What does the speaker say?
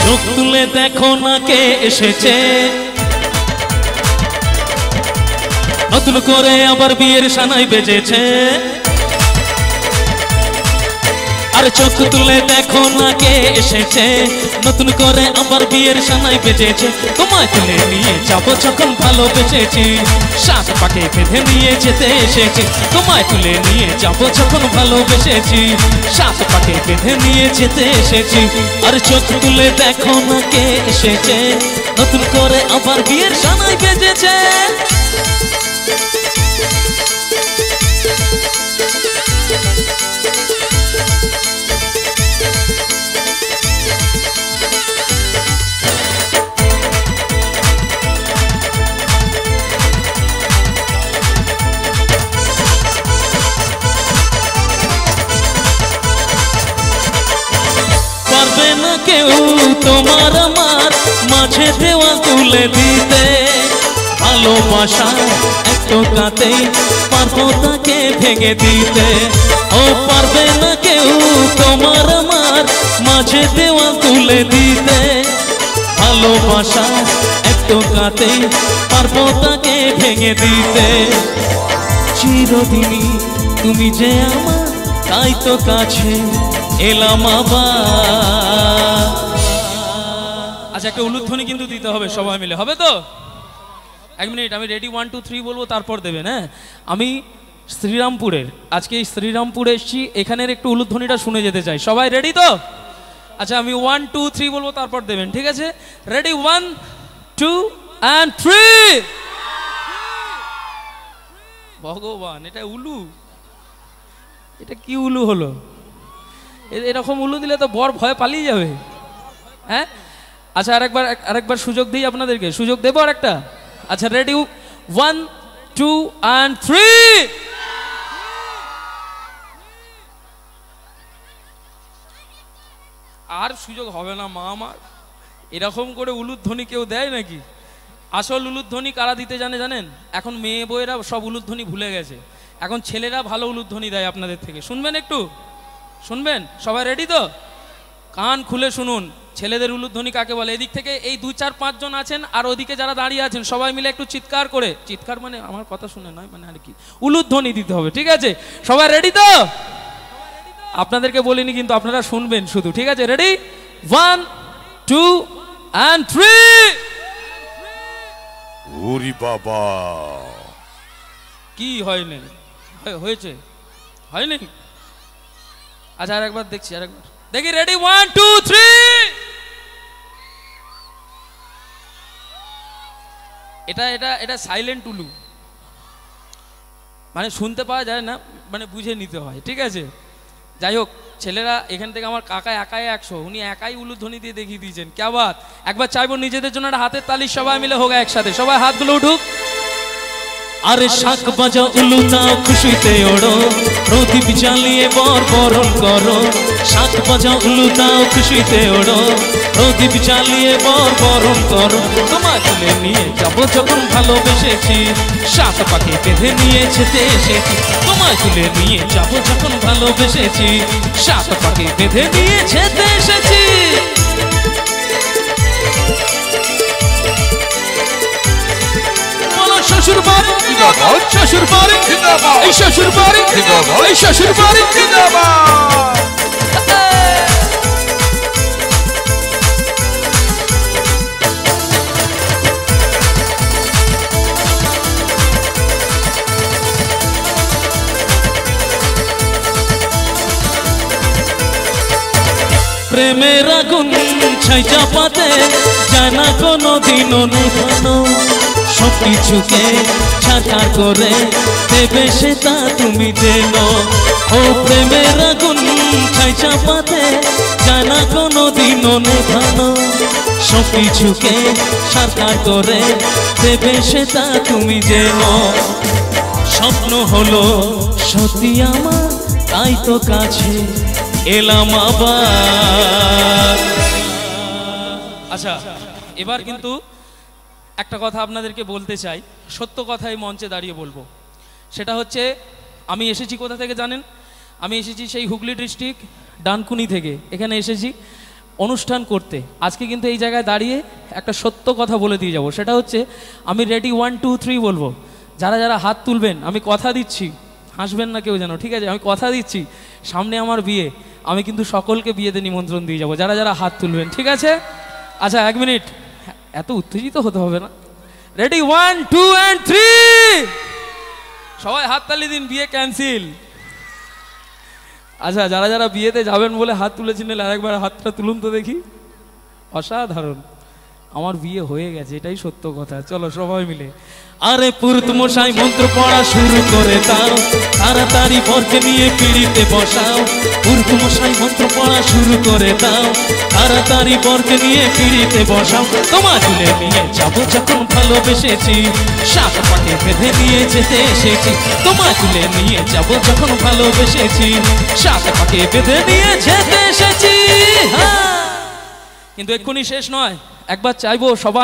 চোখ তুলে দেখো না কে এসেছে, নতুন করে আবার বিয়ের সানাই বেজেছে। আর চোখ তুলে দেখো না কে এসেছে, নতুন করে আবার বিয়ের সানাই বেজেছে। তোমায় তুলে নিয়ে যাবো যখন ভালোবেসেছি, সাত পাকে বেঁধে নিয়ে যেতে এসেছি। তোমায় তুলে নিয়ে যাবো যখন ভালোবেসেছি, সাত পাকে বেঁধে নিয়ে যেতে এসেছি। আর চোখ তুলে দেখো না কে এসেছে, নতুন করে আবার বিয়ের সানাই বেজেছে। পারবে না কেউ তোমার আমার মাঝে দেওয়া তুলে দিতে, ভালোবাসা একটু কাতেই পারবো তাকে ভেঙে দিতে। ও পারবে না কেউ তোমার আমার মাঝে দেওয়া তুলে দিতে, ভালোবাসা একটু কাতেই পারবো তাকে ভেঙে দিতে। চিরদিনই তুমি যে আমার, তাই তো কাছে এলাম আবার। আচ্ছা, একটা উলুধ্বনি কিন্তু দিতে হবে সবাই মিলে, হবে তো? এক মিনিট, আমি রেডি 1 2 3 বলবো, তারপর দেবেন। হ্যাঁ, আমি শ্রীরামপুরের, আজকে এই শ্রীরামপুরে এসেছি, এখানের একটু উলুধ্বনিটা শুনে যেতে চাই। সবাই রেডি তো? আচ্ছা, আমি 1 2 3 বলবো, তারপর দেবেন, ঠিক আছে? Ready 1 2 and 3। ভগবান, এটা উলু, এটা কি উলু হলো? এরকম উলু দিলে তো বর ভয় পালিয়ে যাবে। হ্যাঁ, আচ্ছা, আরেকবার সুযোগ দিই আপনাদেরকে, সুযোগ দেবো আরেকটা। আচ্ছা, রেডি 1 2 and 3। আর সুযোগ হবে না মা আমার, এরকম করে উলুধ্বনি কেউ দেয় নাকি? আসল উলুধ্বনি কারা দিতে জানেন? এখন মেয়ে বউয়েরা সব উলুধ্বনি ভুলে গেছে, এখন ছেলেরা ভালো উলুধ্বনি দেয় আপনাদের থেকে। শুনবেন একটু? শুনবেন? সবাই রেডি তো? কান খুলে শুনুন, ছেলেদের উলুধ্বনি কাকে বলে। এদিক থেকে এই 2 4 5 জন আছেন, আর ওদিকে যারা দাঁড়িয়ে আছেন সবাই মিলে একটু চিৎকার করে, চিৎকার মানে আমার কথা শুনে নয়, মানে আর কি, উলুধ্বনি দিতে হবে, ঠিক আছে? সবাই রেডি তো? আপনাদেরকে বলিনি কিন্তু, আপনারা শুনবেন শুধু, ঠিক আছে? Ready 1 2 and 3। ওরে বাবা, কি হয়নি? হয়েছে? হয়নি? আচ্ছা, আরেকবার দেখছি, আরেকবার দেখি। রেডি 1 2 3। এটা সাইলেন্ট উলু, মানে শুনতে পাওয়া যায় না, মানে বুঝে নিতে হয়, ঠিক আছে? যাই হোক, ছেলেরা এখান থেকে, আমার কাকা একাই 100, উনি একাই উলুধ্বনি দিয়ে দেখিয়ে দিয়েছেন। ক্যা বাত! একবার চাইবো নিজেদের জন্য একটা হাতের তালি, সবাই মিলে হোক একসাথে, সবাই হাতগুলো উঠুক। আরে শাক বাজা উলু দাও খুশিতে ওড়ো, প্রদীপ জ্বালিয়ে বর বরণ করো। শাক বাজা উলু দাও খুশিতে ওড়ো, প্রদীপ জ্বালিয়ে বর বরণ করো। তোমায় তুলে নিয়ে যাবো যখন ভালোবেসেছি, সাত পাকে বেঁধে নিয়ে যেতে এসেছি। তোমায় তুলে নিয়ে যাবো যখন ভালোবেসেছি, সাত পাকে বেঁধে নিয়ে যেতে এসেছি। শ্বশুর বাড়ি জিন্দাবাদ, শ্বশুর বাড়ি জিন্দাবাদ, এই শ্বশুর বাড়ি জিন্দাবাদ, এই শ্বশুর বাড়ি জিন্দাবাদ। প্রেমের আগুন ছাই চাপাতে যায় না কোনোদিনও নিভানো, সব কিছুকে ছাড়া করে দেবে সেটা তুমি জেনো। ও প্রেমের আগুন ছাই চাপাতে যায় না কোনোদিনও নেভানো, সব কিছুকে ছাড়া করে দেবে সেটা তুমি জেনো। স্বপ্ন হলো সত্যি আমার, তাই তো কাছে এলাম আবার। আচ্ছা, এবার কিন্তু একটা কথা আপনাদেরকে বলতে চাই, সত্য কথা এই মঞ্চে দাঁড়িয়ে বলবো। সেটা হচ্ছে, আমি এসেছি কোথা থেকে জানেন? আমি এসেছি সেই হুগলি ডিস্ট্রিক্ট ডানকুনি থেকে। এখানে এসেছি অনুষ্ঠান করতে। আজকে কিন্তু এই জায়গায় দাঁড়িয়ে একটা সত্য কথা বলে দিয়ে যাব। সেটা হচ্ছে, আমি রেডি 1 2 3 বলবো। যারা যারা হাত তুলবেন, আমি কথা দিচ্ছি, হাসবেন না কেউ যেন, ঠিক আছে? আমি কথা দিচ্ছি, সামনে আমার বিয়ে, আমি কিন্তু সকলকে বিয়েতে নিমন্ত্রণ দিয়ে যাব, যারা যারা হাত তুলবেন, ঠিক আছে? আচ্ছা, 1 মিনিট, এত উত্তেজিত হতে হবে না। রেডি 1 2 and 3, সবাই হাত তালি দিন, বিয়ে ক্যান্সেল। আচ্ছা, যারা যারা বিয়েতে যাবেন বলে হাত তুলেছিলেন, আরেকবার হাতটা তুলুন তো দেখি। অসাধারণ, আমার বিয়ে হয়ে গেছে, এটাই সত্য কথা। চলো সবাই মিলে, আরে পুরুত মশাই মন্ত্র পড়া শুরু করে দাও, তাড়াতাড়ি বরকে নিয়ে পিড়িতে বসাও। পুরুত মশাই মন্ত্র পড়া শুরু করে দাও, তাড়াতাড়ি বরকে নিয়ে পিড়িতে বসাও। তোমার চুলে নিয়ে যাবো যখন ভালোবেসেছি, সাত পাকে বেঁধে নিয়ে যেতে এসেছি। তোমার চুলে নিয়ে যাবো যখন ভালোবেসেছি, সাত পাকে বেঁধে নিয়ে যেতে এসেছি। হ্যাঁ, কিন্তু এক্ষুনি শেষ নয়, একবার চাইবো সবাই